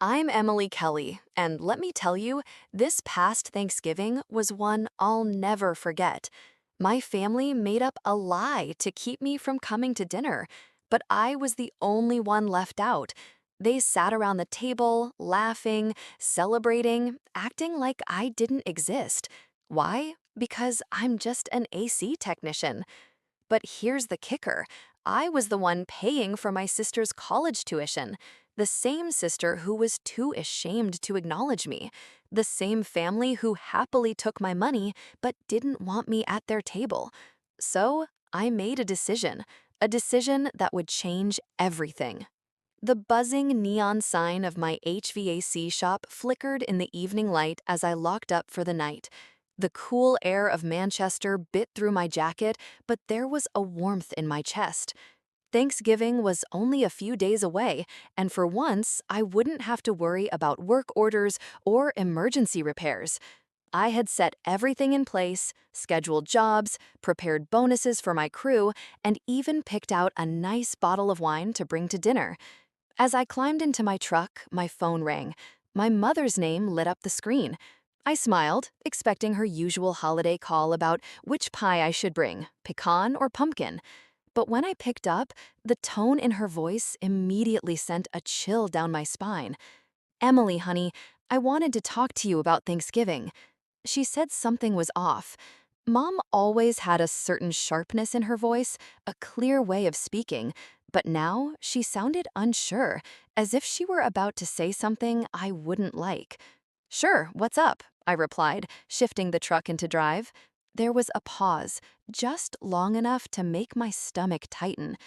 I'm Emily Kelly, and let me tell you, this past Thanksgiving was one I'll never forget. My family made up a lie to keep me from coming to dinner, but I was the only one left out. They sat around the table, laughing, celebrating, acting like I didn't exist. Why? Because I'm just an AC technician. But here's the kicker. I was the one paying for my sister's college tuition. The same sister who was too ashamed to acknowledge me. The same family who happily took my money but didn't want me at their table. So I made a decision that would change everything. The buzzing neon sign of my HVAC shop flickered in the evening light as I locked up for the night. The cool air of Manchester bit through my jacket, but there was a warmth in my chest. Thanksgiving was only a few days away, and for once, I wouldn't have to worry about work orders or emergency repairs. I had set everything in place, scheduled jobs, prepared bonuses for my crew, and even picked out a nice bottle of wine to bring to dinner. As I climbed into my truck, my phone rang. My mother's name lit up the screen. I smiled, expecting her usual holiday call about which pie I should bring, pecan or pumpkin. But when I picked up, the tone in her voice immediately sent a chill down my spine. "Emily, honey, I wanted to talk to you about Thanksgiving." She said something was off. Mom always had a certain sharpness in her voice, a clear way of speaking, but now she sounded unsure, as if she were about to say something I wouldn't like. "Sure, what's up?" I replied, shifting the truck into drive. There was a pause, just long enough to make my stomach tighten.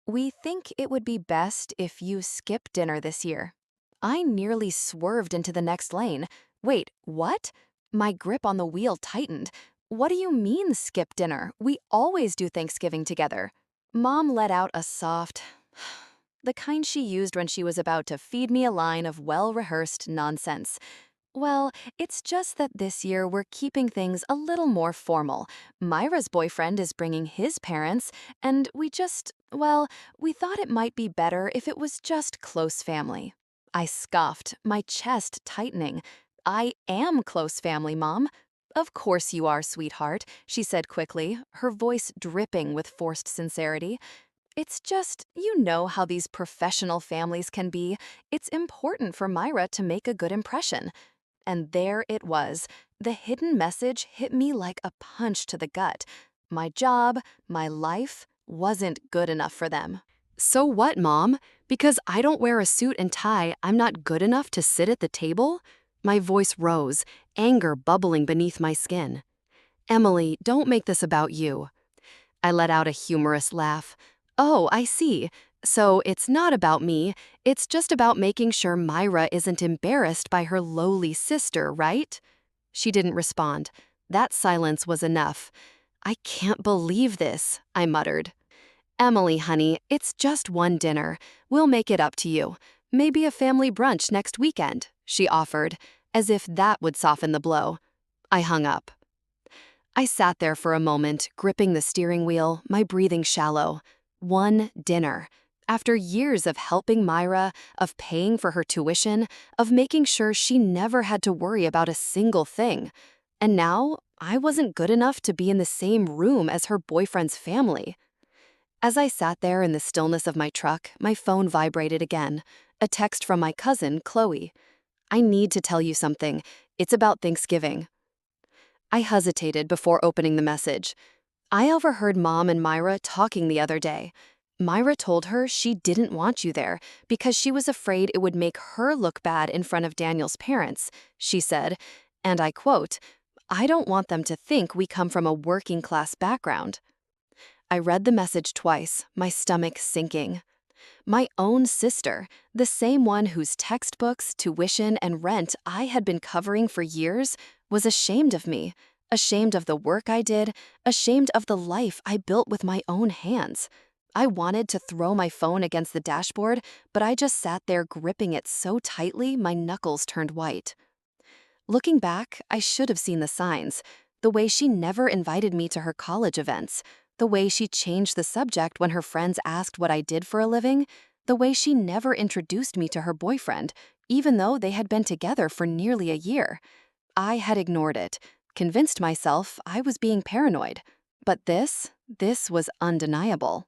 "We think it would be best if you skip dinner this year." I nearly swerved into the next lane. "Wait, what?" My grip on the wheel tightened. "What do you mean, skip dinner? We always do Thanksgiving together." Mom let out a soft, the kind she used when she was about to feed me a line of well-rehearsed nonsense. "Well, it's just that this year we're keeping things a little more formal. Myra's boyfriend is bringing his parents, and we thought it might be better if it was just close family." I scoffed, my chest tightening. "I am close family, Mom." "Of course you are, sweetheart," she said quickly, her voice dripping with forced sincerity. "It's just, you know how these professional families can be. It's important for Myra to make a good impression." And there it was. The hidden message hit me like a punch to the gut. My job, my life, wasn't good enough for them. "So what, Mom? Because I don't wear a suit and tie, I'm not good enough to sit at the table?" My voice rose, anger bubbling beneath my skin. "Emily, don't make this about you." I let out a humorous laugh. "Oh, I see. So it's not about me, it's just about making sure Myra isn't embarrassed by her lowly sister, right?" She didn't respond. That silence was enough. "I can't believe this," I muttered. "Emily, honey, it's just one dinner. We'll make it up to you. Maybe a family brunch next weekend," she offered, as if that would soften the blow. I hung up. I sat there for a moment, gripping the steering wheel, my breathing shallow. One dinner. After years of helping Myra, of paying for her tuition, of making sure she never had to worry about a single thing. And now, I wasn't good enough to be in the same room as her boyfriend's family. As I sat there in the stillness of my truck, my phone vibrated again. A text from my cousin, Chloe. "I need to tell you something. It's about Thanksgiving." I hesitated before opening the message. "I overheard Mom and Myra talking the other day. Myra told her she didn't want you there because she was afraid it would make her look bad in front of Daniel's parents," she said, and I quote, "I don't want them to think we come from a working class background." I read the message twice, my stomach sinking. My own sister, the same one whose textbooks, tuition, and rent I had been covering for years, was ashamed of me, ashamed of the work I did, ashamed of the life I built with my own hands. I wanted to throw my phone against the dashboard, but I just sat there gripping it so tightly my knuckles turned white. Looking back, I should have seen the signs. The way she never invited me to her college events. The way she changed the subject when her friends asked what I did for a living. The way she never introduced me to her boyfriend, even though they had been together for nearly a year. I had ignored it, convinced myself I was being paranoid. But this was undeniable.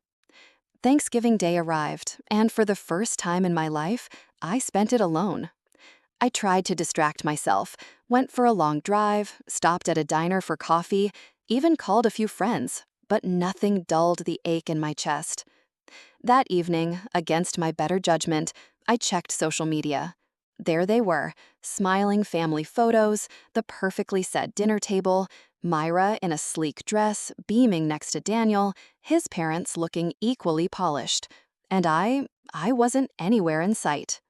Thanksgiving Day arrived, and for the first time in my life, I spent it alone. I tried to distract myself, went for a long drive, stopped at a diner for coffee, even called a few friends, but nothing dulled the ache in my chest. That evening, against my better judgment, I checked social media. There they were, smiling family photos, the perfectly set dinner table, Myra in a sleek dress, beaming next to Daniel, his parents looking equally polished. And I wasn't anywhere in sight.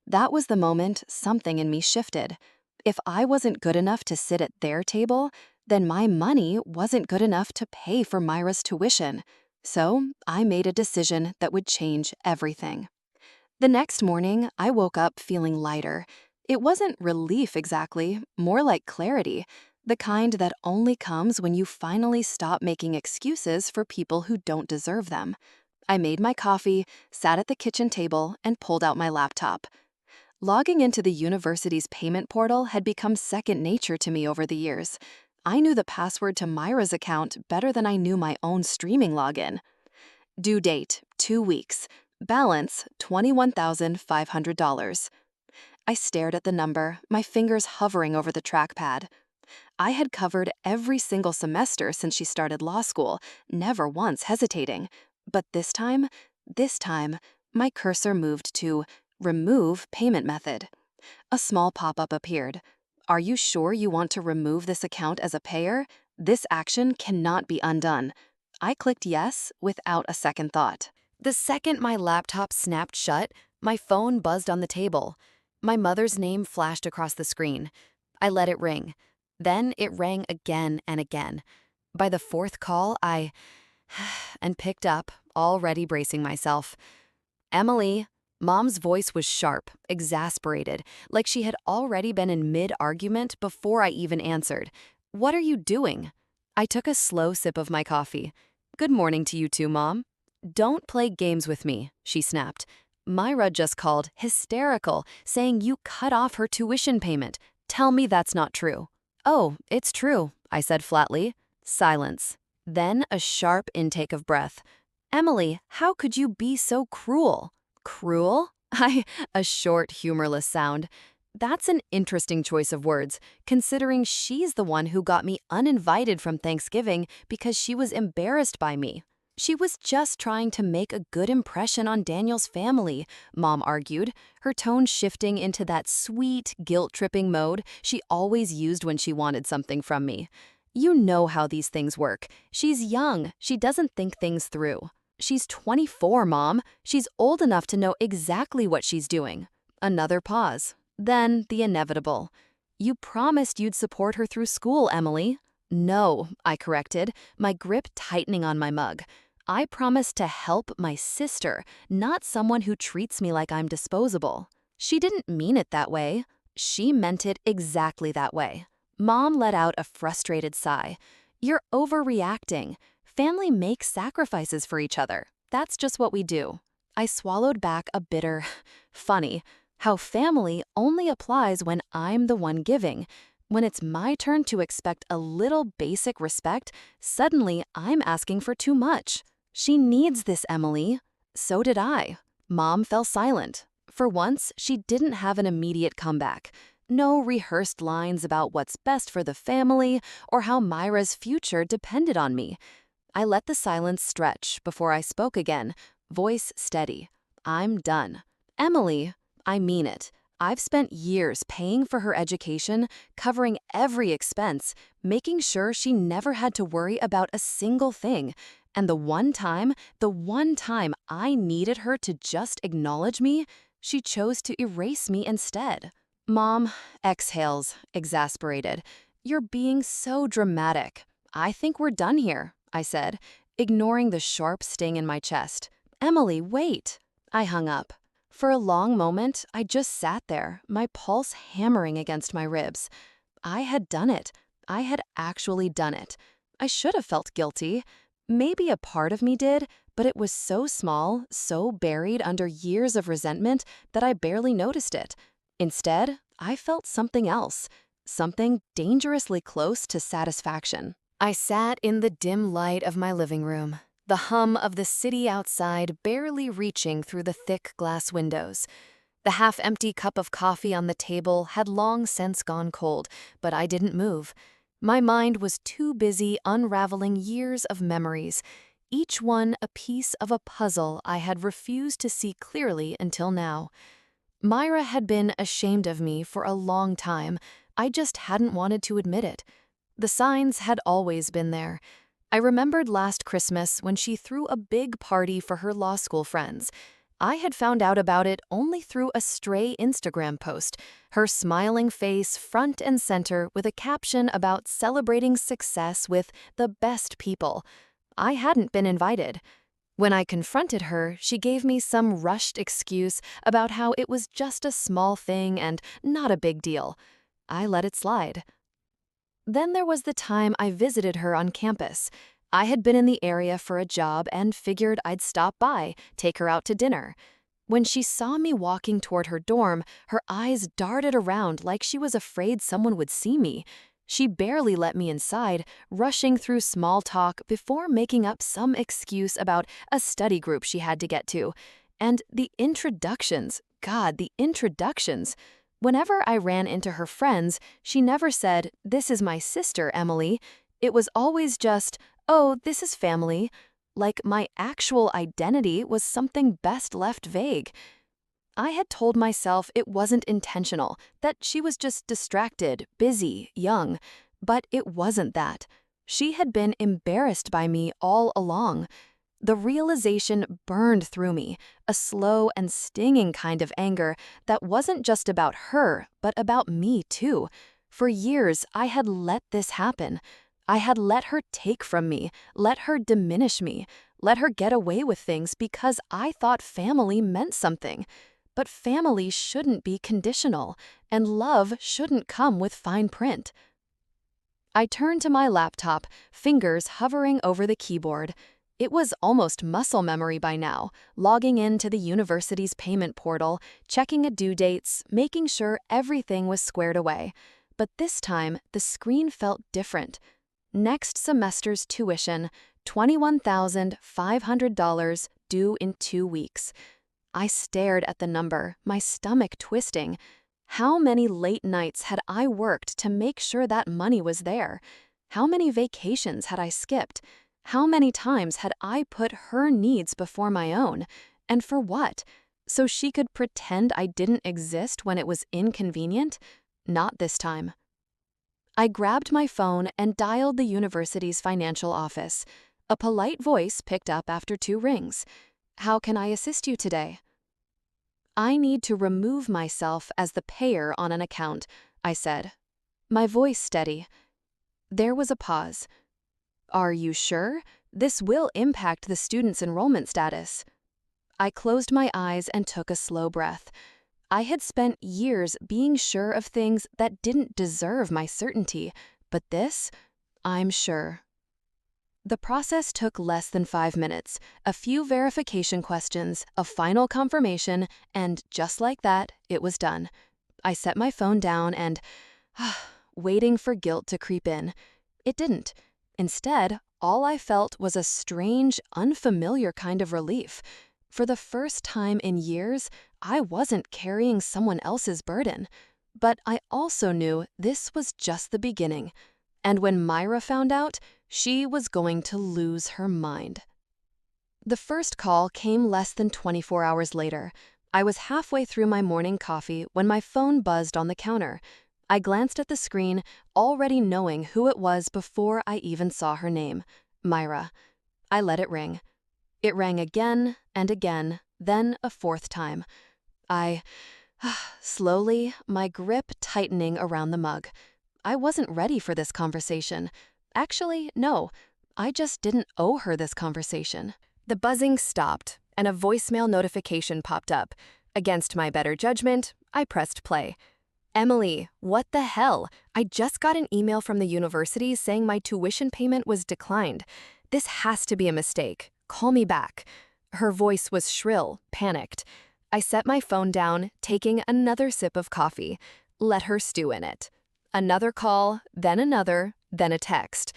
That was the moment something in me shifted. If I wasn't good enough to sit at their table, then my money wasn't good enough to pay for Myra's tuition. So I made a decision that would change everything. The next morning, I woke up feeling lighter. It wasn't relief exactly, more like clarity, the kind that only comes when you finally stop making excuses for people who don't deserve them. I made my coffee, sat at the kitchen table, and pulled out my laptop. Logging into the university's payment portal had become second nature to me over the years. I knew the password to Myra's account better than I knew my own streaming login. Due date, 2 weeks. Balance, $21,500. I stared at the number, my fingers hovering over the trackpad. I had covered every single semester since she started law school, never once hesitating. But this time, my cursor moved to Remove Payment Method. A small pop-up appeared. Are you sure you want to remove this account as a payer? This action cannot be undone. I clicked yes without a second thought. The second my laptop snapped shut, my phone buzzed on the table. My mother's name flashed across the screen. I let it ring. Then it rang again and again. By the fourth call, I and picked up, already bracing myself. Emily. Mom's voice was sharp, exasperated, like she had already been in mid-argument before I even answered. What are you doing? I took a slow sip of my coffee. Good morning to you too, Mom. Don't play games with me, she snapped. Myra just called, hysterical, saying you cut off her tuition payment. Tell me that's not true. Oh, it's true, I said flatly. Silence. Then a sharp intake of breath. Emily, how could you be so cruel? Cruel? A short, humorless sound. That's an interesting choice of words, considering she's the one who got me uninvited from Thanksgiving because she was embarrassed by me. She was just trying to make a good impression on Daniel's family, Mom argued, her tone shifting into that sweet, guilt-tripping mode she always used when she wanted something from me. You know how these things work. She's young. She doesn't think things through. She's 24, Mom. She's old enough to know exactly what she's doing. Another pause. Then the inevitable. You promised you'd support her through school, Emily. No, I corrected, my grip tightening on my mug. I promised to help my sister, not someone who treats me like I'm disposable. She didn't mean it that way. She meant it exactly that way. Mom let out a frustrated sigh. You're overreacting. Family makes sacrifices for each other. That's just what we do. I swallowed back a bitter, funny, how family only applies when I'm the one giving. When it's my turn to expect a little basic respect, suddenly I'm asking for too much. She needs this, Emily. So did I. Mom fell silent. For once, she didn't have an immediate comeback. No rehearsed lines about what's best for the family or how Myra's future depended on me. I let the silence stretch before I spoke again, voice steady. I'm done. Emily, I mean it. I've spent years paying for her education, covering every expense, making sure she never had to worry about a single thing. And the one time I needed her to just acknowledge me, she chose to erase me instead. Mom exhales, exasperated. You're being so dramatic. I think we're done here, I said, ignoring the sharp sting in my chest. Emily, wait. I hung up. For a long moment, I just sat there, my pulse hammering against my ribs. I had done it. I had actually done it. I should have felt guilty. Maybe a part of me did, but it was so small, so buried under years of resentment that I barely noticed it. Instead, I felt something else, something dangerously close to satisfaction. I sat in the dim light of my living room, the hum of the city outside barely reaching through the thick glass windows. The half-empty cup of coffee on the table had long since gone cold, but I didn't move. My mind was too busy unraveling years of memories, each one a piece of a puzzle I had refused to see clearly until now. Myra had been ashamed of me for a long time. I just hadn't wanted to admit it. The signs had always been there. I remembered last Christmas when she threw a big party for her law school friends. I had found out about it only through a stray Instagram post, her smiling face front and center with a caption about celebrating success with the best people. I hadn't been invited. When I confronted her, she gave me some rushed excuse about how it was just a small thing and not a big deal. I let it slide. Then there was the time I visited her on campus. I had been in the area for a job and figured I'd stop by, take her out to dinner. When she saw me walking toward her dorm, her eyes darted around like she was afraid someone would see me. She barely let me inside, rushing through small talk before making up some excuse about a study group she had to get to. And the introductions, God, the introductions. Whenever I ran into her friends, she never said, "This is my sister, Emily." It was always just, "Oh, this is family." Like my actual identity was something best left vague. I had told myself it wasn't intentional, that she was just distracted, busy, young. But it wasn't that. She had been embarrassed by me all along. The realization burned through me, a slow and stinging kind of anger that wasn't just about her, but about me too. For years, I had let this happen. I had let her take from me, let her diminish me, let her get away with things because I thought family meant something. But family shouldn't be conditional, and love shouldn't come with fine print. I turned to my laptop, fingers hovering over the keyboard. It was almost muscle memory by now, logging into the university's payment portal, checking due dates, making sure everything was squared away. But this time, the screen felt different. Next semester's tuition, $21,500, due in 2 weeks. I stared at the number, my stomach twisting. How many late nights had I worked to make sure that money was there? How many vacations had I skipped? How many times had I put her needs before my own? And for what? So she could pretend I didn't exist when it was inconvenient? Not this time. I grabbed my phone and dialed the university's financial office. A polite voice picked up after 2 rings. "How can I assist you today?" "I need to remove myself as the payer on an account," I said. My voice steady. There was a pause. "Are you sure? This will impact the student's enrollment status." I closed my eyes and took a slow breath. I had spent years being sure of things that didn't deserve my certainty, but this, I'm sure. The process took less than 5 minutes, a few verification questions, a final confirmation, and just like that, it was done. I set my phone down and, waiting for guilt to creep in. It didn't. Instead, all I felt was a strange, unfamiliar kind of relief. For the first time in years, I wasn't carrying someone else's burden. But I also knew this was just the beginning. And when Myra found out, she was going to lose her mind. The first call came less than 24 hours later. I was halfway through my morning coffee when my phone buzzed on the counter. I glanced at the screen, already knowing who it was before I even saw her name, Myra. I let it ring. It rang again and again, then a 4th time. Slowly, my grip tightening around the mug. I wasn't ready for this conversation. Actually, no, I just didn't owe her this conversation. The buzzing stopped, and a voicemail notification popped up. Against my better judgment, I pressed play. "Emily, what the hell? I just got an email from the university saying my tuition payment was declined. This has to be a mistake. Call me back." Her voice was shrill, panicked. I set my phone down, taking another sip of coffee. Let her stew in it. Another call, then a text.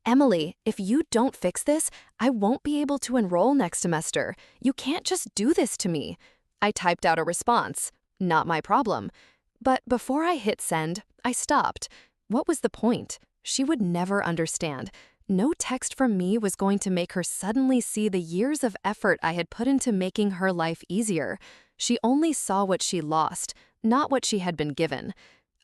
Emily, if you don't fix this, I won't be able to enroll next semester. You can't just do this to me. I typed out a response. Not my problem. But before I hit send, I stopped. What was the point? She would never understand. No text from me was going to make her suddenly see the years of effort I had put into making her life easier. She only saw what she lost, not what she had been given.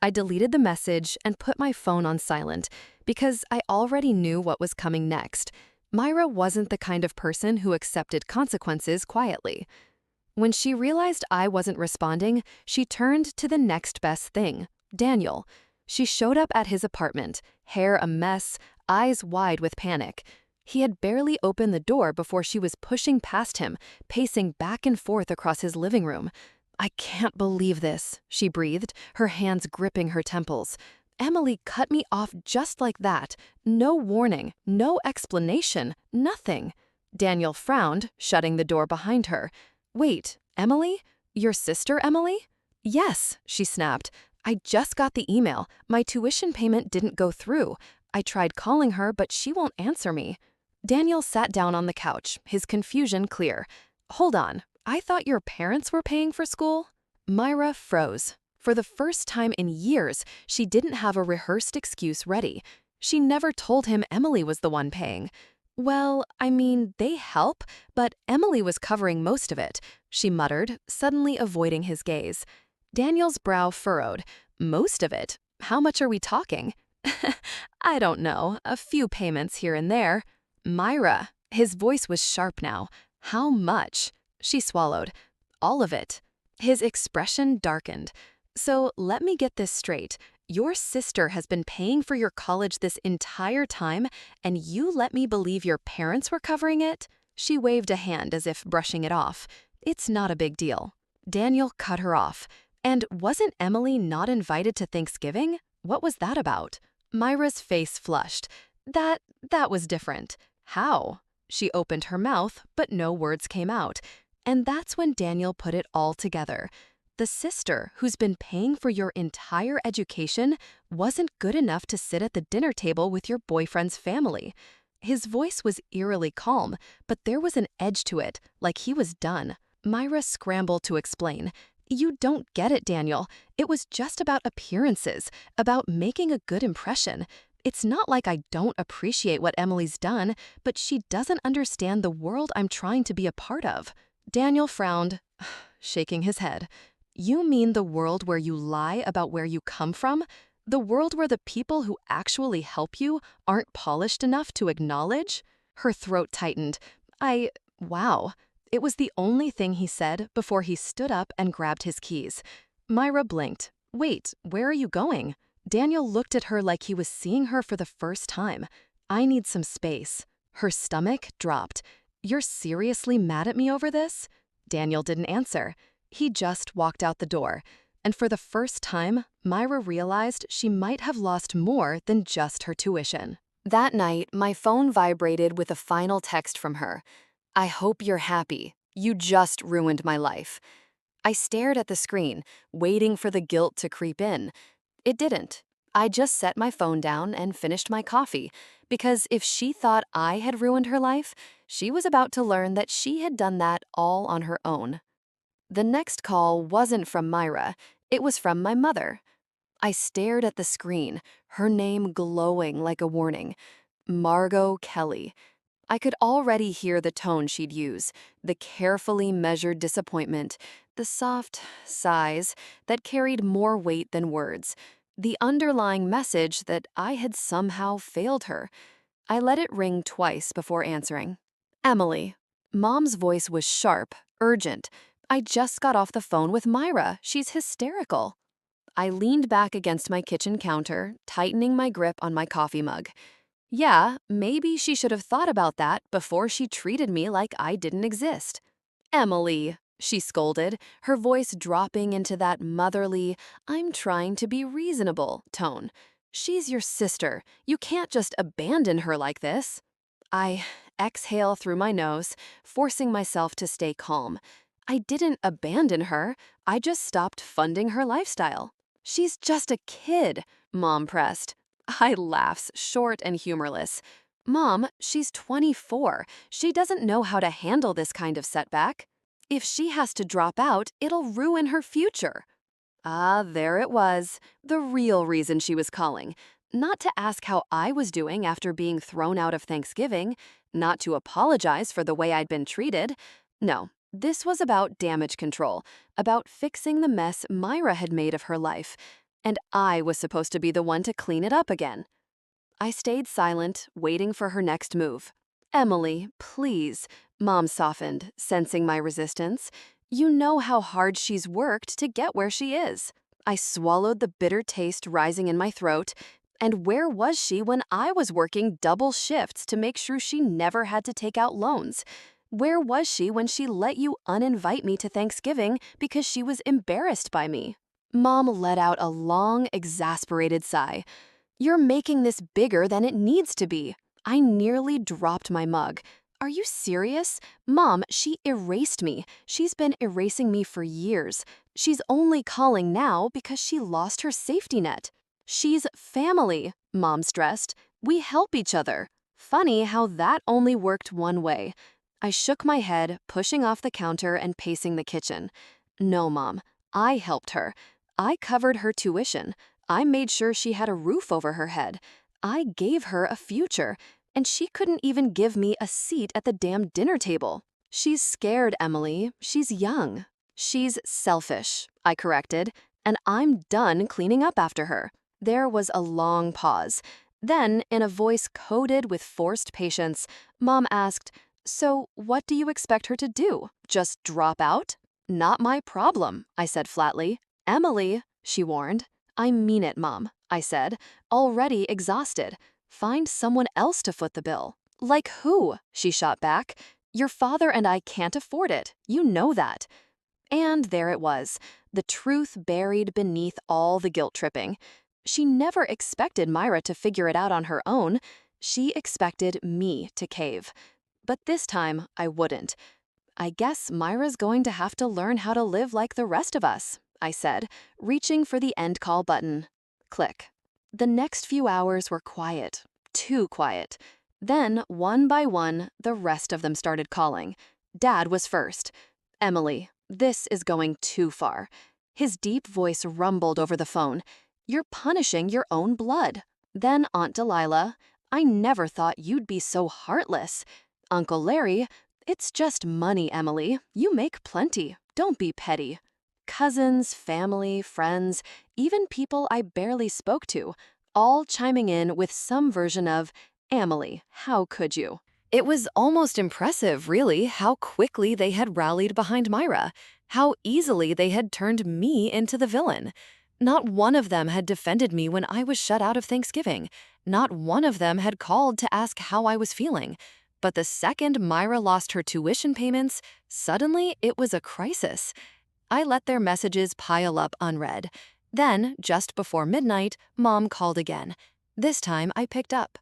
I deleted the message and put my phone on silent because I already knew what was coming next. Myra wasn't the kind of person who accepted consequences quietly. When she realized I wasn't responding, she turned to the next best thing, Daniel. She showed up at his apartment, hair a mess, eyes wide with panic. He had barely opened the door before she was pushing past him, pacing back and forth across his living room. I can't believe this, she breathed, her hands gripping her temples. Emily cut me off just like that. No warning, no explanation, nothing. Daniel frowned, shutting the door behind her. Wait, Emily? Your sister, Emily? Yes, she snapped. I just got the email. My tuition payment didn't go through. I tried calling her, but she won't answer me. Daniel sat down on the couch, his confusion clear. Hold on, I thought your parents were paying for school? Myra froze. For the first time in years, she didn't have a rehearsed excuse ready. She never told him Emily was the one paying. Well, I mean, they help, but Emily was covering most of it, she muttered, suddenly avoiding his gaze. Daniel's brow furrowed. Most of it? How much are we talking? I don't know, a few payments here and there. Myra. His voice was sharp now. How much? She swallowed. All of it. His expression darkened. So let me get this straight. Your sister has been paying for your college this entire time, and you let me believe your parents were covering it? She waved a hand as if brushing it off. It's not a big deal. Daniel cut her off. And wasn't Emily not invited to Thanksgiving? What was that about? Myra's face flushed. That was different. How? She opened her mouth, but no words came out. And that's when Daniel put it all together. The sister who's been paying for your entire education wasn't good enough to sit at the dinner table with your boyfriend's family. His voice was eerily calm, but there was an edge to it, like he was done. Myra scrambled to explain. You don't get it, Daniel. It was just about appearances, about making a good impression. It's not like I don't appreciate what Emily's done, but she doesn't understand the world I'm trying to be a part of. Daniel frowned, shaking his head. You mean the world where you lie about where you come from? The world where the people who actually help you aren't polished enough to acknowledge? Her throat tightened. Wow. It was the only thing he said before he stood up and grabbed his keys. Myra blinked. Wait, where are you going? Daniel looked at her like he was seeing her for the first time. I need some space. Her stomach dropped. You're seriously mad at me over this? Daniel didn't answer. He just walked out the door. And for the first time, Myra realized she might have lost more than just her tuition. That night, my phone vibrated with a final text from her. I hope you're happy. You just ruined my life. I stared at the screen, waiting for the guilt to creep in. It didn't. I just set my phone down and finished my coffee, because if she thought I had ruined her life, she was about to learn that she had done that all on her own. The next call wasn't from Myra. It was from my mother. I stared at the screen, her name glowing like a warning. Margot Kelly. I could already hear the tone she'd use, the carefully measured disappointment, the soft sighs that carried more weight than words, the underlying message that I had somehow failed her. I let it ring twice before answering. Emily. Mom's voice was sharp, urgent. I just got off the phone with Myra. She's hysterical. I leaned back against my kitchen counter, tightening my grip on my coffee mug. Yeah, maybe she should have thought about that before she treated me like I didn't exist. Emily, she scolded, her voice dropping into that motherly, I'm trying to be reasonable tone. She's your sister. You can't just abandon her like this. I exhale through my nose, forcing myself to stay calm. I didn't abandon her. I just stopped funding her lifestyle. She's just a kid, Mom pressed. I laughs, short and humorless. Mom, she's 24. She doesn't know how to handle this kind of setback. If she has to drop out, it'll ruin her future. Ah, there it was, the real reason she was calling. Not to ask how I was doing after being thrown out of Thanksgiving, not to apologize for the way I'd been treated. No, this was about damage control, about fixing the mess Myra had made of her life, and I was supposed to be the one to clean it up again. I stayed silent, waiting for her next move. Emily, please, Mom softened, sensing my resistance. You know how hard she's worked to get where she is. I swallowed the bitter taste rising in my throat. And where was she when I was working double shifts to make sure she never had to take out loans? Where was she when she let you uninvite me to Thanksgiving because she was embarrassed by me? Mom let out a long, exasperated sigh. You're making this bigger than it needs to be. I nearly dropped my mug. Are you serious? Mom, she erased me. She's been erasing me for years. She's only calling now because she lost her safety net. She's family, Mom stressed. We help each other. Funny how that only worked one way. I shook my head, pushing off the counter and pacing the kitchen. No, Mom. I helped her. I covered her tuition. I made sure she had a roof over her head. I gave her a future, and she couldn't even give me a seat at the damn dinner table. She's scared, Emily. She's young. She's selfish, I corrected, and I'm done cleaning up after her. There was a long pause. Then, in a voice coated with forced patience, Mom asked, "So, what do you expect her to do? Just drop out?" "Not my problem," I said flatly. "Emily," she warned. "I mean it, Mom," I said, already exhausted. "Find someone else to foot the bill." "Like who?" she shot back. "Your father and I can't afford it. You know that." And there it was, the truth buried beneath all the guilt tripping. She never expected Myra to figure it out on her own. She expected me to cave. But this time, I wouldn't. "I guess Myra's going to have to learn how to live like the rest of us," I said, reaching for the end call button. Click. The next few hours were quiet, too quiet. Then, one by one, the rest of them started calling. Dad was first. "Emily, this is going too far." His deep voice rumbled over the phone. "You're punishing your own blood." Then Aunt Delilah, "I never thought you'd be so heartless." Uncle Larry, "It's just money, Emily. You make plenty. Don't be petty." Cousins, family, friends, even people I barely spoke to, all chiming in with some version of, "Emily, how could you?" It was almost impressive, really, how quickly they had rallied behind Myra, how easily they had turned me into the villain. Not one of them had defended me when I was shut out of Thanksgiving. Not one of them had called to ask how I was feeling. But the second Myra lost her tuition payments, suddenly it was a crisis. I let their messages pile up unread. Then, just before midnight, Mom called again. This time I picked up.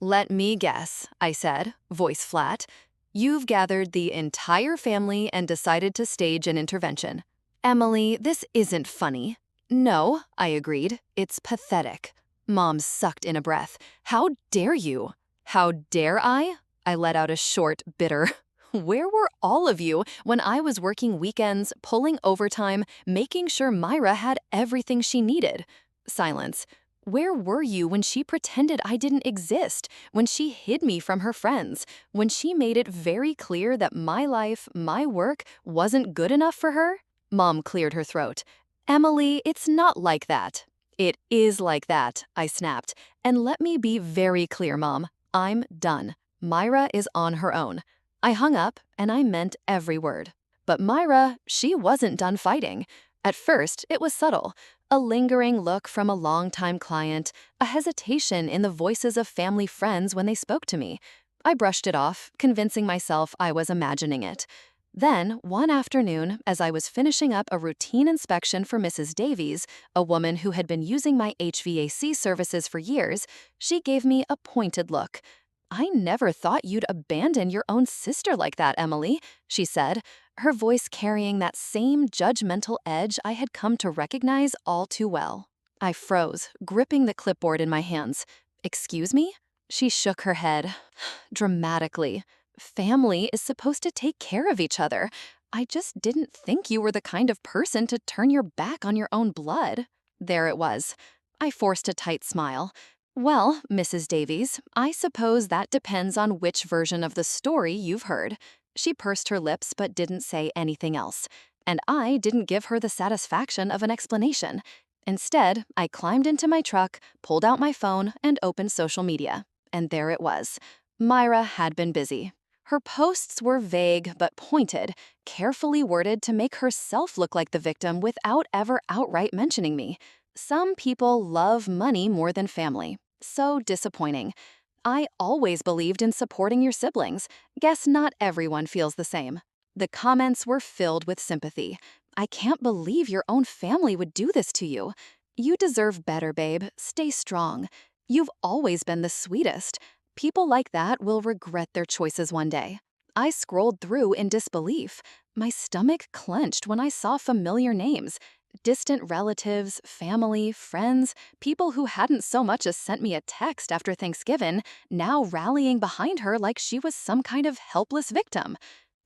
"Let me guess," I said, voice flat. "You've gathered the entire family and decided to stage an intervention." "Emily, this isn't funny." "No," I agreed. "It's pathetic." Mom sucked in a breath. "How dare you?" "How dare I?" I let out a short, bitter, "Where were all of you when I was working weekends, pulling overtime, making sure Myra had everything she needed?" Silence. "Where were you when she pretended I didn't exist, when she hid me from her friends, when she made it very clear that my life, my work, wasn't good enough for her?" Mom cleared her throat. "Emily, it's not like that." "It is like that," I snapped. "And let me be very clear, Mom. I'm done. Myra is on her own." I hung up, and I meant every word. But Myra, she wasn't done fighting. At first, it was subtle. A lingering look from a longtime client, a hesitation in the voices of family friends when they spoke to me. I brushed it off, convincing myself I was imagining it. Then, one afternoon, as I was finishing up a routine inspection for Mrs. Davies, a woman who had been using my HVAC services for years, she gave me a pointed look. "I never thought you'd abandon your own sister like that, Emily," she said. her voice carrying that same judgmental edge I had come to recognize all too well. I froze, gripping the clipboard in my hands. "Excuse me?" She shook her head, dramatically. "Family is supposed to take care of each other. I just didn't think you were the kind of person to turn your back on your own blood." There it was. I forced a tight smile. "Well, Mrs. Davies, I suppose that depends on which version of the story you've heard." She pursed her lips but didn't say anything else. And I didn't give her the satisfaction of an explanation. Instead, I climbed into my truck, pulled out my phone, and opened social media. And there it was. Myra had been busy. Her posts were vague but pointed, carefully worded to make herself look like the victim without ever outright mentioning me. Some people love money more than family. So disappointing. I always believed in supporting your siblings. Guess not everyone feels the same. The comments were filled with sympathy. "I can't believe your own family would do this to you. You deserve better, babe. Stay strong. You've always been the sweetest. People like that will regret their choices one day." I scrolled through in disbelief. My stomach clenched when I saw familiar names. Distant relatives, family, friends, people who hadn't so much as sent me a text after Thanksgiving, now rallying behind her like she was some kind of helpless victim.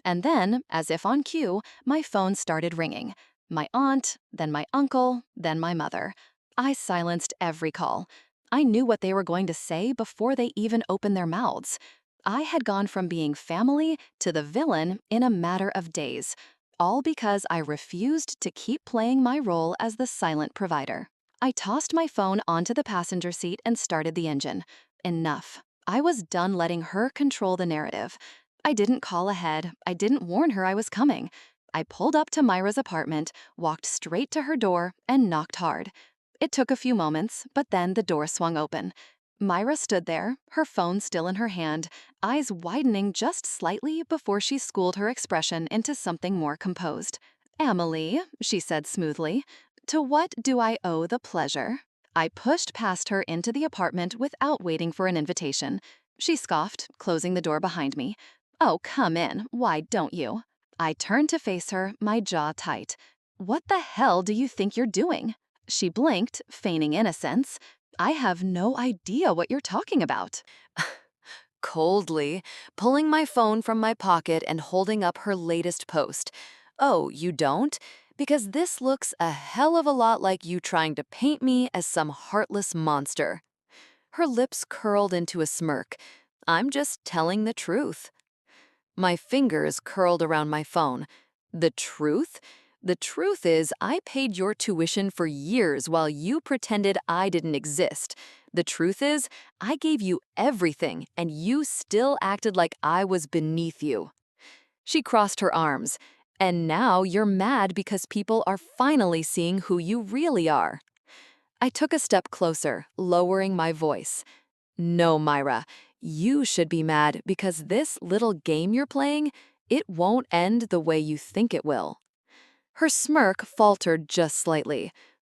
And then, as if on cue, my phone started ringing. My aunt, then my uncle, then my mother. I silenced every call. I knew what they were going to say before they even opened their mouths. I had gone from being family to the villain in a matter of days, all because I refused to keep playing my role as the silent provider. I tossed my phone onto the passenger seat and started the engine. Enough. I was done letting her control the narrative. I didn't call ahead. I didn't warn her I was coming. I pulled up to Myra's apartment, walked straight to her door, and knocked hard. It took a few moments, but then the door swung open. Myra stood there, her phone still in her hand, eyes widening just slightly before she schooled her expression into something more composed. "Emily," she said smoothly, "to what do I owe the pleasure?" I pushed past her into the apartment without waiting for an invitation. She scoffed, closing the door behind me. "Oh, come in. Why don't you?" I turned to face her, my jaw tight. "What the hell do you think you're doing?" She blinked, feigning innocence. "I have no idea what you're talking about." Coldly, pulling my phone from my pocket and holding up her latest post. "Oh, you don't? Because this looks a hell of a lot like you trying to paint me as some heartless monster." Her lips curled into a smirk. "I'm just telling the truth." My fingers curled around my phone. "The truth? The truth is, I paid your tuition for years while you pretended I didn't exist. The truth is, I gave you everything, and you still acted like I was beneath you." She crossed her arms. "And now you're mad because people are finally seeing who you really are." I took a step closer, lowering my voice. "No, Myra, you should be mad because this little game you're playing, it won't end the way you think it will." Her smirk faltered just slightly.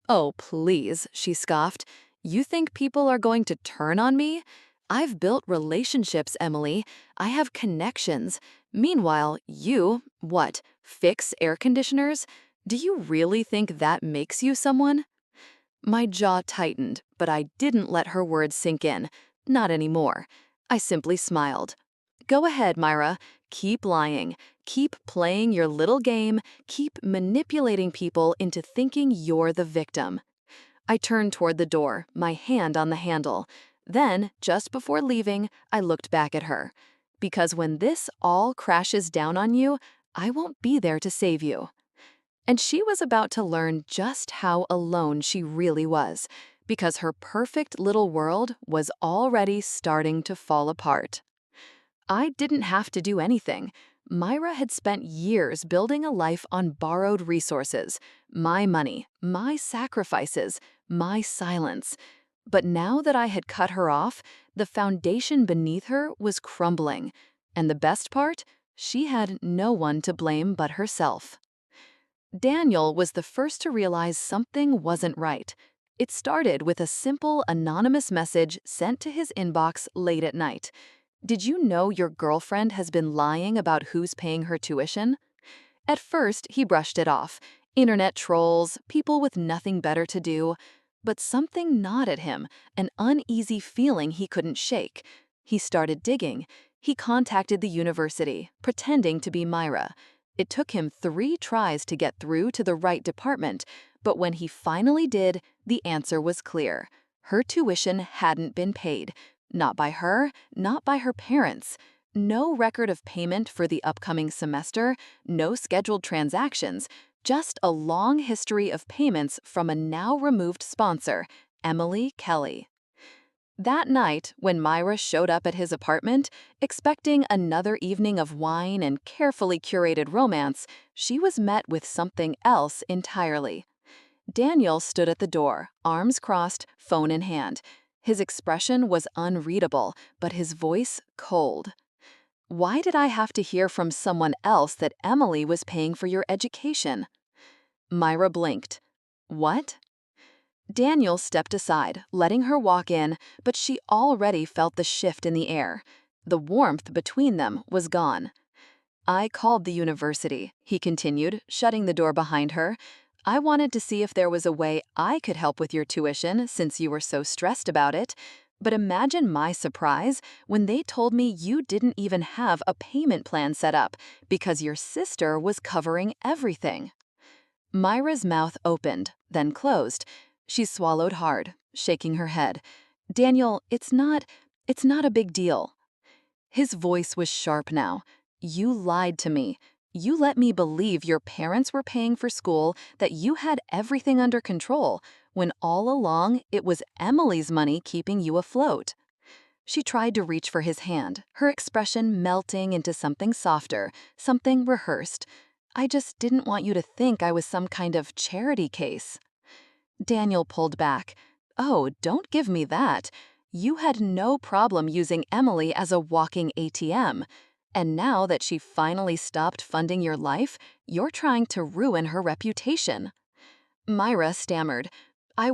"Oh, please," she scoffed. "You think people are going to turn on me? I've built relationships, Emily. I have connections. Meanwhile, you, what, fix air conditioners? Do you really think that makes you someone?" My jaw tightened, but I didn't let her words sink in. Not anymore. I simply smiled. "Go ahead, Myra. Keep lying. Keep playing your little game. Keep manipulating people into thinking you're the victim." I turned toward the door, my hand on the handle. Then, just before leaving, I looked back at her. "Because when this all crashes down on you, I won't be there to save you." And she was about to learn just how alone she really was, because her perfect little world was already starting to fall apart. I didn't have to do anything. Myra had spent years building a life on borrowed resources, my money, my sacrifices, my silence. But now that I had cut her off, the foundation beneath her was crumbling. And the best part? She had no one to blame but herself. Daniel was the first to realize something wasn't right. It started with a simple, anonymous message sent to his inbox late at night. "Did you know your girlfriend has been lying about who's paying her tuition?" At first, he brushed it off. Internet trolls, people with nothing better to do. But something gnawed at him, an uneasy feeling he couldn't shake. He started digging. He contacted the university, pretending to be Myra. It took him 3 tries to get through to the right department, but when he finally did, the answer was clear. Her tuition hadn't been paid. Not by her, not by her parents. No record of payment for the upcoming semester, no scheduled transactions, just a long history of payments from a now-removed sponsor, Emily Kelly. That night, when Myra showed up at his apartment, expecting another evening of wine and carefully curated romance, she was met with something else entirely. Daniel stood at the door, arms crossed, phone in hand. His expression was unreadable, but his voice cold. "Why did I have to hear from someone else that Emily was paying for your education?" Myra blinked. "What?" Daniel stepped aside, letting her walk in, but she already felt the shift in the air. The warmth between them was gone. "I called the university," he continued, shutting the door behind her. "I wanted to see if there was a way I could help with your tuition since you were so stressed about it. But imagine my surprise when they told me you didn't even have a payment plan set up because your sister was covering everything." Myra's mouth opened, then closed. She swallowed hard, shaking her head. "Daniel, it's not a big deal." His voice was sharp now. "You lied to me. You let me believe your parents were paying for school, that you had everything under control, when all along it was Emily's money keeping you afloat." She tried to reach for his hand, her expression melting into something softer, something rehearsed. "I just didn't want you to think I was some kind of charity case." Daniel pulled back. "Oh, don't give me that. You had no problem using Emily as a walking ATM. And now that she finally stopped funding your life, you're trying to ruin her reputation." Myra stammered. I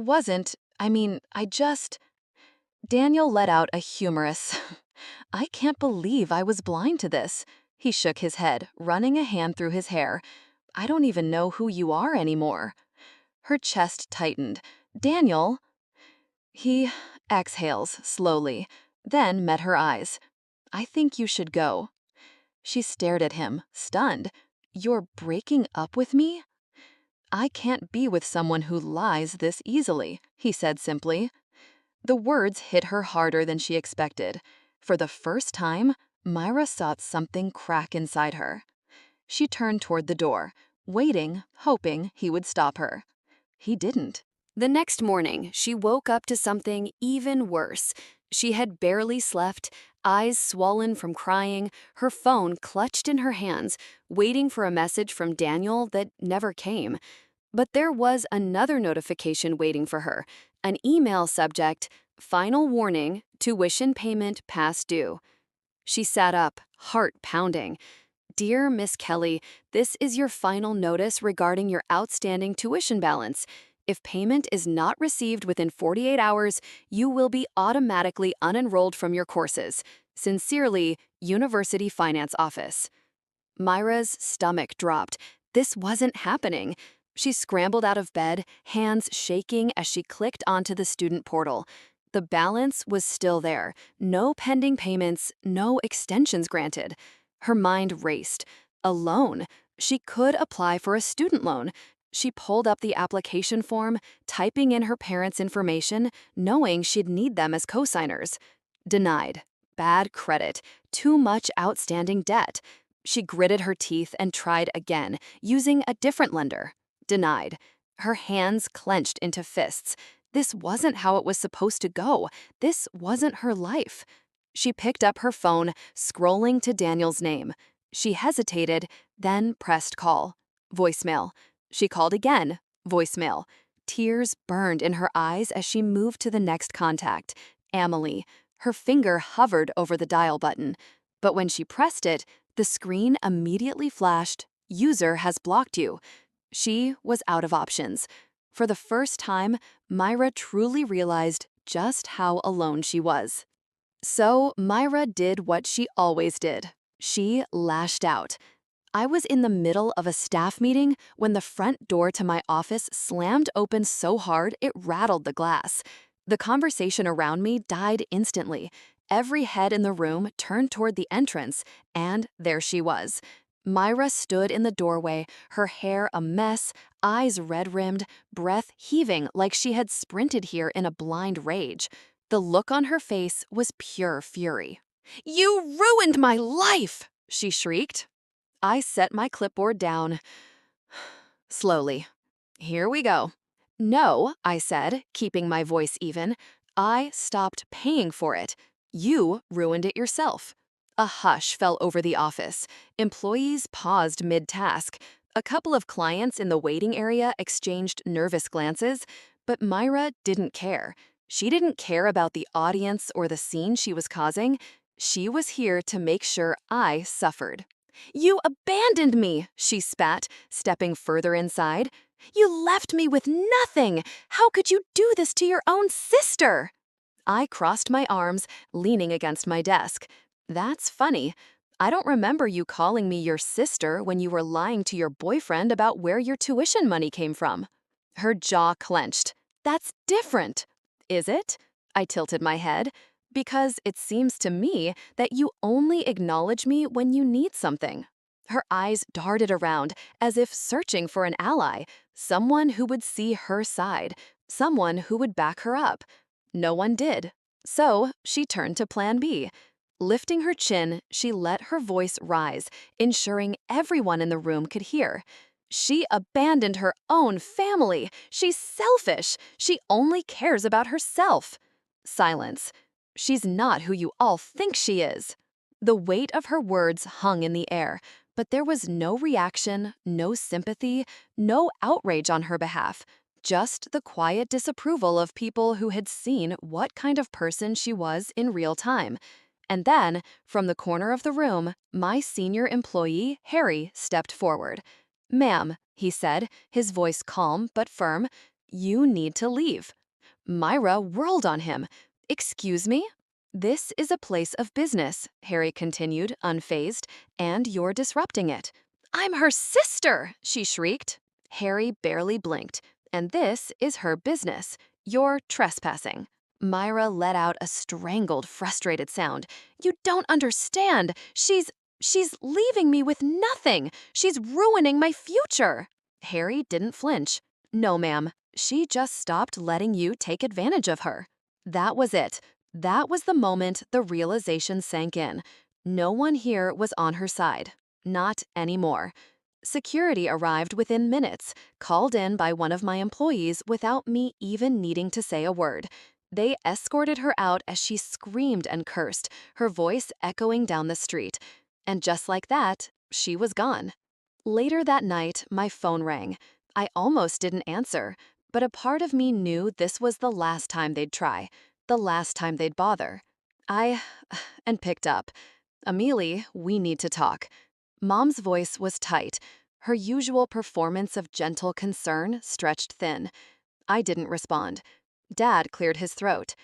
just..." Daniel let out a humorous, "I can't believe I was blind to this." He shook his head, running a hand through his hair. "I don't even know who you are anymore." Her chest tightened. "Daniel." He exhales slowly, then met her eyes. "I think you should go." She stared at him, stunned. "You're breaking up with me?" "I can't be with someone who lies this easily," he said simply. The words hit her harder than she expected. For the first time, Myra saw something crack inside her. She turned toward the door, waiting, hoping he would stop her. He didn't. The next morning, she woke up to something even worse. She had barely slept, eyes swollen from crying, her phone clutched in her hands, waiting for a message from Daniel that never came. But there was another notification waiting for her, an email subject, "Final warning, tuition payment past due." She sat up, heart pounding. "Dear Miss Kelly, this is your final notice regarding your outstanding tuition balance. If payment is not received within 48 hours, you will be automatically unenrolled from your courses. Sincerely, University Finance Office." Myra's stomach dropped. This wasn't happening. She scrambled out of bed, hands shaking as she clicked onto the student portal. The balance was still there. No pending payments, no extensions granted. Her mind raced. A loan. She could apply for a student loan. She pulled up the application form, typing in her parents' information, knowing she'd need them as co-signers. Denied. Bad credit. Too much outstanding debt. She gritted her teeth and tried again, using a different lender. Denied. Her hands clenched into fists. This wasn't how it was supposed to go. This wasn't her life. She picked up her phone, scrolling to Daniel's name. She hesitated, then pressed call. Voicemail. She called again. Voicemail. Tears burned in her eyes as she moved to the next contact, Emily. Her finger hovered over the dial button. But when she pressed it, the screen immediately flashed, "User has blocked you." She was out of options. For the first time, Myra truly realized just how alone she was. So Myra did what she always did. She lashed out. I was in the middle of a staff meeting when the front door to my office slammed open so hard it rattled the glass. The conversation around me died instantly. Every head in the room turned toward the entrance, and there she was. Myra stood in the doorway, her hair a mess, eyes red-rimmed, breath heaving like she had sprinted here in a blind rage. The look on her face was pure fury. "You ruined my life!" she shrieked. I set my clipboard down. Slowly. "Here we go." "No," I said, keeping my voice even. "I stopped paying for it. You ruined it yourself." A hush fell over the office. Employees paused mid-task. A couple of clients in the waiting area exchanged nervous glances, but Myra didn't care. She didn't care about the audience or the scene she was causing. She was here to make sure I suffered. "You abandoned me," she spat, stepping further inside. "You left me with nothing. How could you do this to your own sister?" I crossed my arms, leaning against my desk. "That's funny. I don't remember you calling me your sister when you were lying to your boyfriend about where your tuition money came from." Her jaw clenched. "That's different." "Is it?" I tilted my head. "Because it seems to me that you only acknowledge me when you need something." Her eyes darted around, as if searching for an ally, someone who would see her side, someone who would back her up. No one did. So she turned to Plan B. Lifting her chin, she let her voice rise, ensuring everyone in the room could hear. "She abandoned her own family. She's selfish. She only cares about herself." Silence. "She's not who you all think she is." The weight of her words hung in the air, but there was no reaction, no sympathy, no outrage on her behalf. Just the quiet disapproval of people who had seen what kind of person she was in real time. And then, from the corner of the room, my senior employee, Harry, stepped forward. "Ma'am," he said, his voice calm but firm, "you need to leave." Myra whirled on him. "Excuse me?" "This is a place of business," Harry continued, unfazed, "and you're disrupting it." "I'm her sister!" she shrieked. Harry barely blinked. "And this is her business. You're trespassing." Myra let out a strangled, frustrated sound. "You don't understand. She's leaving me with nothing. She's ruining my future." Harry didn't flinch. "No, ma'am. She just stopped letting you take advantage of her." That was it. That was the moment the realization sank in. No one here was on her side. Not anymore. Security arrived within minutes, called in by one of my employees without me even needing to say a word. They escorted her out as she screamed and cursed, her voice echoing down the street. And just like that, she was gone. Later that night, my phone rang. I almost didn't answer, but a part of me knew this was the last time they'd try, the last time they'd bother. I and picked up. "Amelie, we need to talk." Mom's voice was tight. Her usual performance of gentle concern stretched thin. I didn't respond. Dad cleared his throat.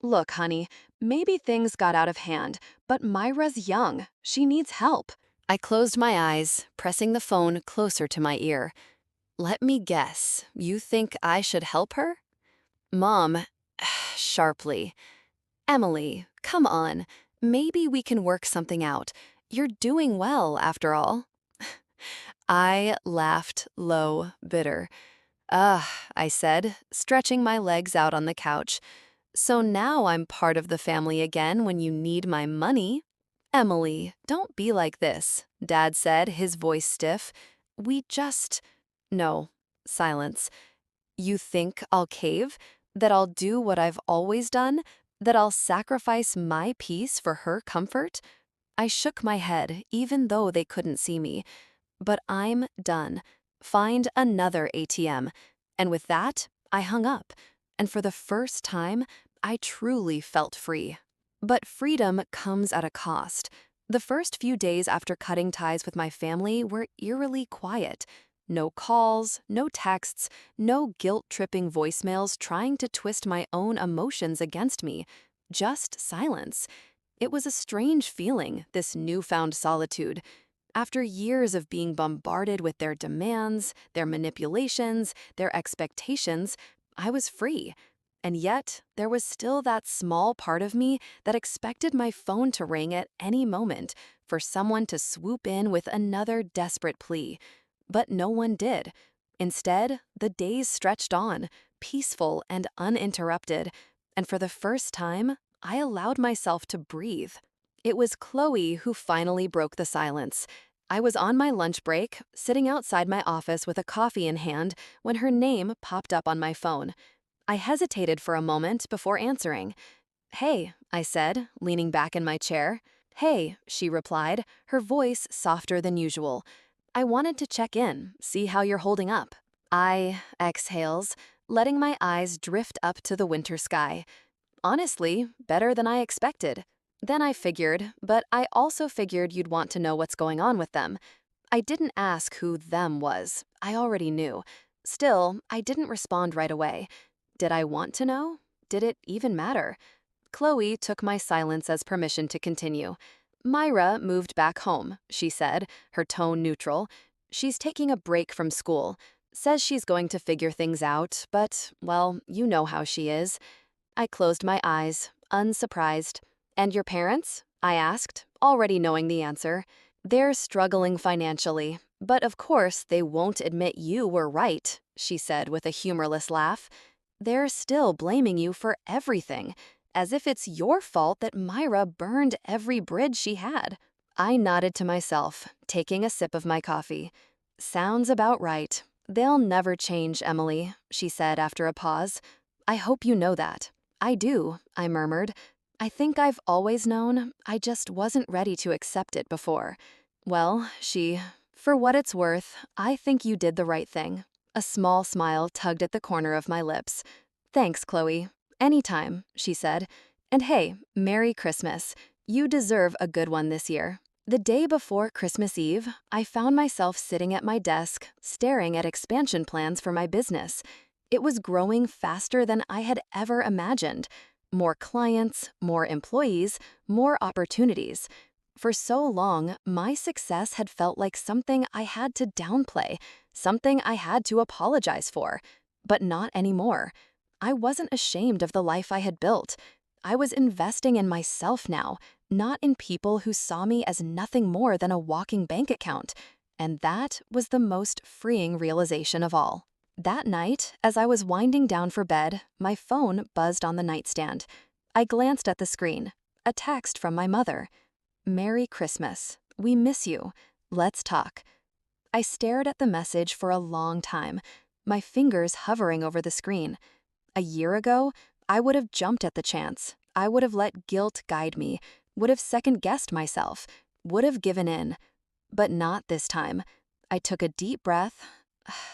"Look, honey, maybe things got out of hand, but Myra's young. She needs help." I closed my eyes, pressing the phone closer to my ear. "Let me guess, you think I should help her?" Mom, sharply. "Emily, come on. Maybe we can work something out. You're doing well, after all." I laughed low, bitter. "Ugh," I said, stretching my legs out on the couch. "So now I'm part of the family again when you need my money." "Emily, don't be like this," Dad said, his voice stiff. "We just—" No. Silence. "You think I'll cave? That I'll do what I've always done? That I'll sacrifice my peace for her comfort?" I shook my head, even though they couldn't see me. "But I'm done. Find another ATM." And with that, I hung up. And for the first time, I truly felt free. But freedom comes at a cost. The first few days after cutting ties with my family were eerily quiet. No calls, no texts, no guilt-tripping voicemails trying to twist my own emotions against me. Just silence. It was a strange feeling, this newfound solitude. After years of being bombarded with their demands, their manipulations, their expectations, I was free. And yet, there was still that small part of me that expected my phone to ring at any moment, for someone to swoop in with another desperate plea. But no one did. Instead, the days stretched on, peaceful and uninterrupted, and for the first time, I allowed myself to breathe. It was Chloe who finally broke the silence. I was on my lunch break, sitting outside my office with a coffee in hand, when her name popped up on my phone. I hesitated for a moment before answering. "Hey," I said, leaning back in my chair. "Hey," she replied, her voice softer than usual. "I wanted to check in, see how you're holding up." I exhales, letting my eyes drift up to the winter sky. "Honestly, better than I expected." Then I figured, but I also figured you'd want to know what's going on with them. I didn't ask who them was. I already knew. Still, I didn't respond right away. Did I want to know? Did it even matter? Chloe took my silence as permission to continue. "Myra moved back home," she said, her tone neutral. "She's taking a break from school. Says she's going to figure things out, but, well, you know how she is." I closed my eyes, unsurprised. "And your parents?" I asked, already knowing the answer. "They're struggling financially, but of course they won't admit you were right," she said with a humorless laugh. "They're still blaming you for everything, as if it's your fault that Myra burned every bridge she had." I nodded to myself, taking a sip of my coffee. "Sounds about right. They'll never change, Emily," she said after a pause. "I hope you know that." "I do," I murmured. "I think I've always known, I just wasn't ready to accept it before." "Well," "For what it's worth, I think you did the right thing." A small smile tugged at the corner of my lips. "Thanks, Chloe. Anytime," she said. "And hey, Merry Christmas. You deserve a good one this year." The day before Christmas Eve, I found myself sitting at my desk, staring at expansion plans for my business. It was growing faster than I had ever imagined. More clients, more employees, more opportunities. For so long, my success had felt like something I had to downplay, something I had to apologize for. But not anymore. I wasn't ashamed of the life I had built. I was investing in myself now, not in people who saw me as nothing more than a walking bank account. And that was the most freeing realization of all. That night, as I was winding down for bed, my phone buzzed on the nightstand. I glanced at the screen. A text from my mother. "Merry Christmas. We miss you. Let's talk." I stared at the message for a long time, my fingers hovering over the screen. A year ago, I would have jumped at the chance. I would have let guilt guide me, would have second-guessed myself, would have given in. But not this time. I took a deep breath,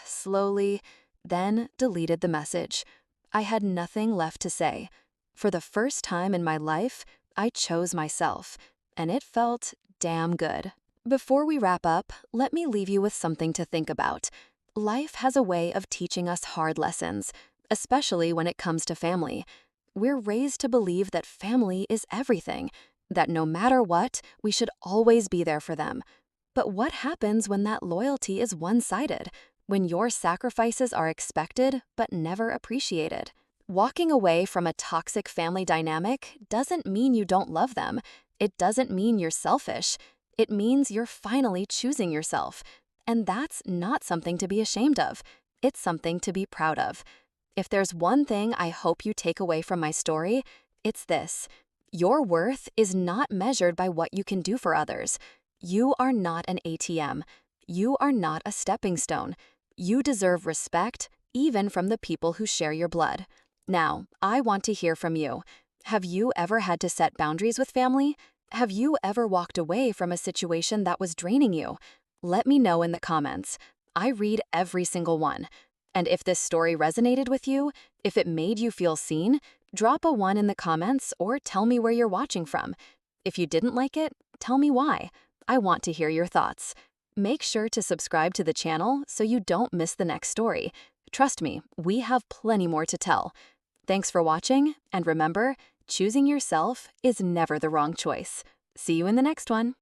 slowly, then deleted the message. I had nothing left to say. For the first time in my life, I chose myself, and it felt damn good. Before we wrap up, let me leave you with something to think about. Life has a way of teaching us hard lessons, especially when it comes to family. We're raised to believe that family is everything, that no matter what, we should always be there for them. But what happens when that loyalty is one-sided? When your sacrifices are expected but never appreciated? Walking away from a toxic family dynamic doesn't mean you don't love them. It doesn't mean you're selfish. It means you're finally choosing yourself. And that's not something to be ashamed of. It's something to be proud of. If there's one thing I hope you take away from my story, it's this. Your worth is not measured by what you can do for others. You are not an ATM. You are not a stepping stone. You deserve respect, even from the people who share your blood. Now, I want to hear from you. Have you ever had to set boundaries with family? Have you ever walked away from a situation that was draining you? Let me know in the comments. I read every single one. And if this story resonated with you, if it made you feel seen, drop a 1 in the comments or tell me where you're watching from. If you didn't like it, tell me why. I want to hear your thoughts. Make sure to subscribe to the channel so you don't miss the next story. Trust me, we have plenty more to tell. Thanks for watching, and remember, choosing yourself is never the wrong choice. See you in the next one.